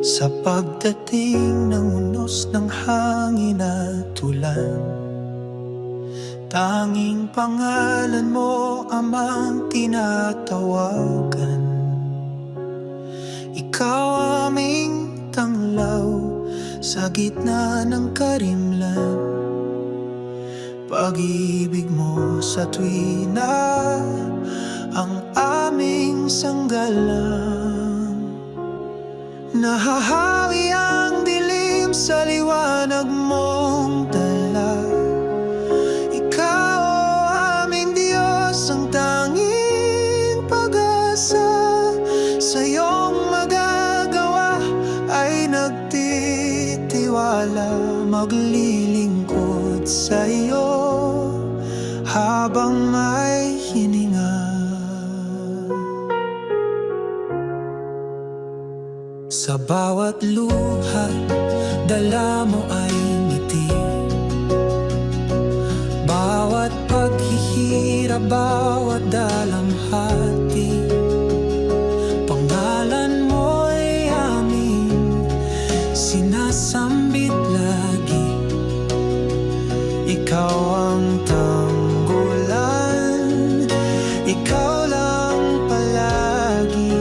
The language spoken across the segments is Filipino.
Sa pagdating ng unos ng hangin at ulan, tanging pangalan mo amang tinatawagan. Ikaw aming tanglaw sa gitna ng karimlan. Pag-ibig mo sa tuwina ang aming sanggalang. Nahahawi ang dilim sa liwanag mong dala. Ikaw aming Diyos, ang tanging pag-asa. Sa iyong magagawa ay nagtitiwala, maglilingkod sa iyo habang may hininga. Sa bawat luha, dala mo ay ngiti. Bawat paghihirap, bawat dalamhati, pangalan mo ay aming sinasambit lagi. Ikaw ang tanggulan, ikaw lang palagi.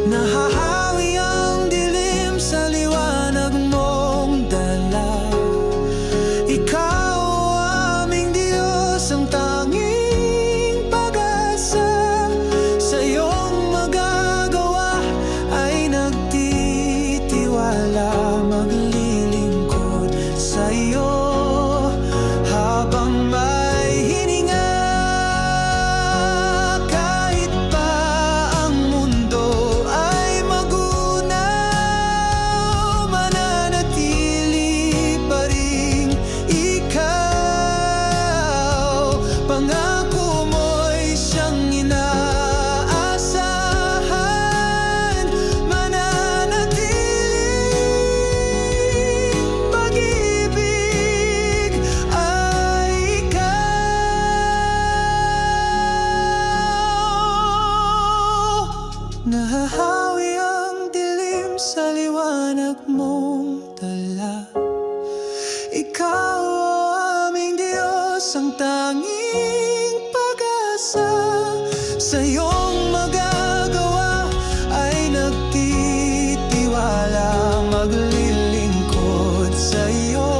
Nahahawi ang dilim sa liwanag mong dala. Ikaw aming Diyos, ang tanging pag-asa. Sa iyong magagawa ay nagtitiwala, maglilingkod sa iyo habang may hininga. Kahit pa ang mundo ay magunaw, mananatili pa rin ikaw. Pangako mo'y siyang inaasahan, mananatiling pag-ibig ay ikaw. Nahahawi ang dilim sa liwanag mong dala. Ikaw aming Diyos, ang tanging pag-asa. Sa iyong magagawa ay nagtitiwala, maglilingkod sa iyo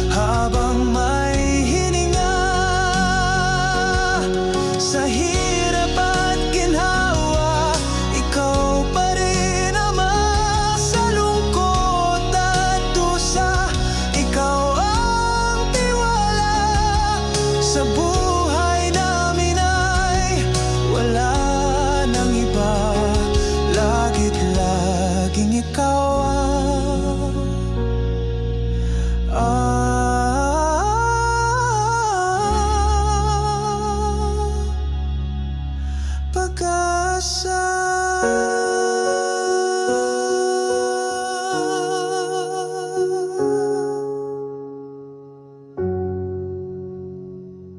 habang may hininga. Sa hirap at ginhawa, ikaw pa rin Ama. Sa lungkot at dusa, ikaw ang tiwala. Sa buhay namin ay wala nang iba, lagit laging ikaw ang pag-asa.